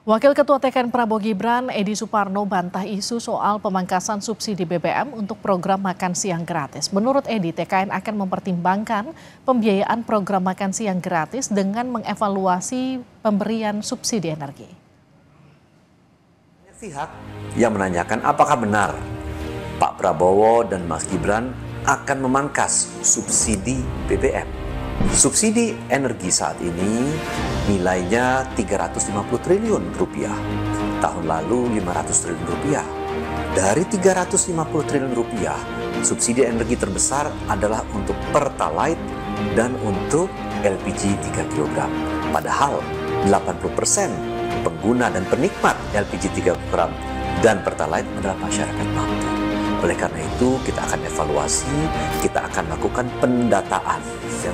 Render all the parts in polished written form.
Wakil Ketua TKN Prabowo Gibran, Edi Suparno bantah isu soal pemangkasan subsidi BBM untuk program makan siang gratis. Menurut Edi, TKN akan mempertimbangkan pembiayaan program makan siang gratis dengan mengevaluasi pemberian subsidi energi. Pihak yang menanyakan apakah benar Pak Prabowo dan Mas Gibran akan memangkas subsidi BBM. Subsidi energi saat ini nilainya 350 triliun rupiah. Tahun lalu 500 triliun rupiah. Dari 350 triliun rupiah, subsidi energi terbesar adalah untuk Pertalite dan untuk LPG 3 kg. Padahal 80% pengguna dan penikmat LPG 3 kg dan Pertalite adalah masyarakat mampu. Oleh karena itu, kita akan evaluasi, kita akan lakukan pendataan.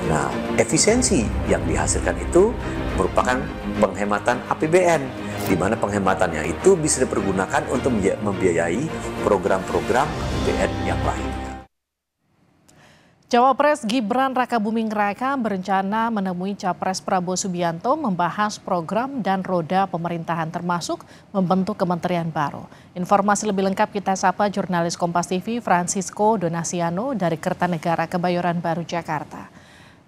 Nah, efisiensi yang dihasilkan itu merupakan penghematan APBN, di mana penghematannya itu bisa dipergunakan untuk membiayai program-program APBN yang lain. Cawapres Gibran Rakabuming Raka berencana menemui Capres Prabowo Subianto membahas program dan roda pemerintahan termasuk membentuk kementerian baru. Informasi lebih lengkap kita sapa jurnalis Kompas TV Francisco Donasiano dari Kertanegara Kebayoran Baru Jakarta.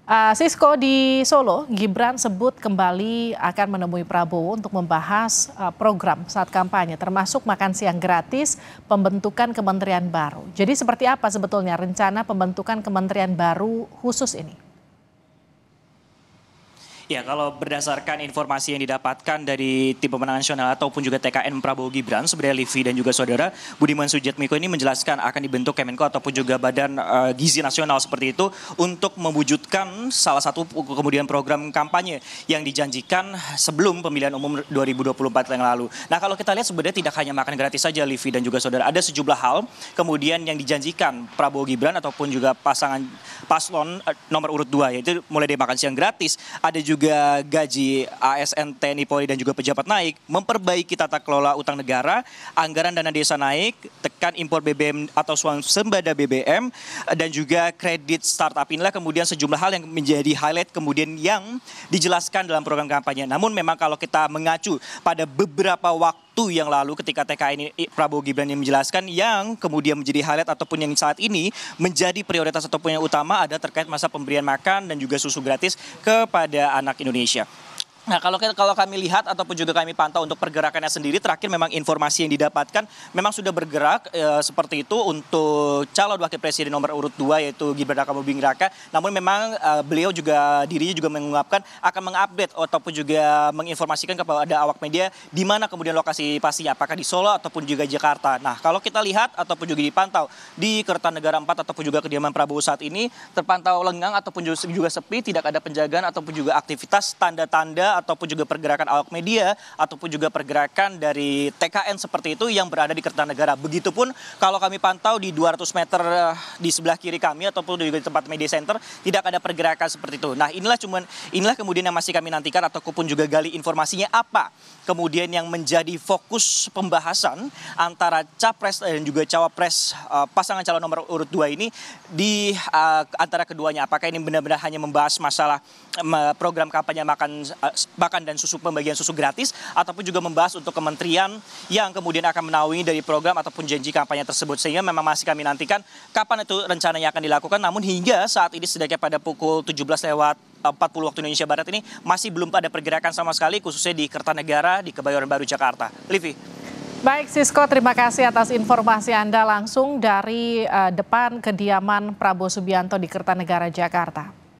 Sisko, di Solo, Gibran sebut kembali akan menemui Prabowo untuk membahas program saat kampanye, termasuk makan siang gratis, pembentukan kementerian baru. Jadi seperti apa sebetulnya rencana pembentukan kementerian baru khusus ini? Ya, kalau berdasarkan informasi yang didapatkan dari tim pemenangan nasional ataupun juga TKN Prabowo Gibran, sebenarnya Livi dan juga saudara, Budiman Sujatmiko ini menjelaskan akan dibentuk Kemenko ataupun juga Badan Gizi Nasional seperti itu untuk mewujudkan salah satu kemudian program kampanye yang dijanjikan sebelum pemilihan umum 2024 yang lalu. Nah, kalau kita lihat sebenarnya tidak hanya makan gratis saja Livi dan juga saudara, ada sejumlah hal kemudian yang dijanjikan Prabowo Gibran ataupun juga pasangan paslon nomor urut 2, yaitu mulai dari makan siang gratis, ada juga gaji ASN, TNI, Polri dan juga pejabat naik, memperbaiki tata kelola utang negara, anggaran dana desa naik, tekan impor BBM atau swasembada BBM, dan juga kredit startup. Inilah kemudian sejumlah hal yang menjadi highlight kemudian yang dijelaskan dalam program kampanye. Namun memang kalau kita mengacu pada beberapa waktu yang lalu ketika TKN Prabowo Gibran yang menjelaskan, yang kemudian menjadi highlight ataupun yang saat ini menjadi prioritas ataupun yang utama ada terkait masa pemberian makan dan juga susu gratis kepada anak Indonesia. Nah, kalau kami lihat ataupun juga kami pantau untuk pergerakannya sendiri, terakhir memang informasi yang didapatkan memang sudah bergerak seperti itu untuk calon wakil presiden nomor urut 2 yaitu Gibran Rakabuming Raka. Namun memang beliau juga dirinya juga mengungkapkan akan mengupdate ataupun juga menginformasikan kepada awak media di mana kemudian lokasi pastinya, apakah di Solo ataupun juga Jakarta. Nah, kalau kita lihat ataupun juga dipantau di Kertanegara 4 ataupun juga kediaman Prabowo saat ini terpantau lengang ataupun juga sepi, tidak ada penjagaan ataupun juga aktivitas tanda-tanda ataupun juga pergerakan awak media ataupun juga pergerakan dari TKN seperti itu yang berada di Kertanegara. Begitupun kalau kami pantau di 200 meter di sebelah kiri kami ataupun juga di tempat media center tidak ada pergerakan seperti itu. Nah, inilah kemudian yang masih kami nantikan ataupun juga gali informasinya apa kemudian yang menjadi fokus pembahasan antara capres dan juga cawapres pasangan calon nomor urut 2 ini di antara keduanya. Apakah ini benar-benar hanya membahas masalah program kampanye makan dan pembagian susu gratis ataupun juga membahas untuk kementerian yang kemudian akan menaungi dari program ataupun janji kampanye tersebut, sehingga memang masih kami nantikan kapan itu rencananya akan dilakukan. Namun hingga saat ini setidaknya pada pukul 17:40 waktu Indonesia Barat ini masih belum ada pergerakan sama sekali khususnya di Kertanegara di Kebayoran Baru Jakarta. Livi. Baik Sisko, terima kasih atas informasi Anda langsung dari depan kediaman Prabowo Subianto di Kertanegara Jakarta.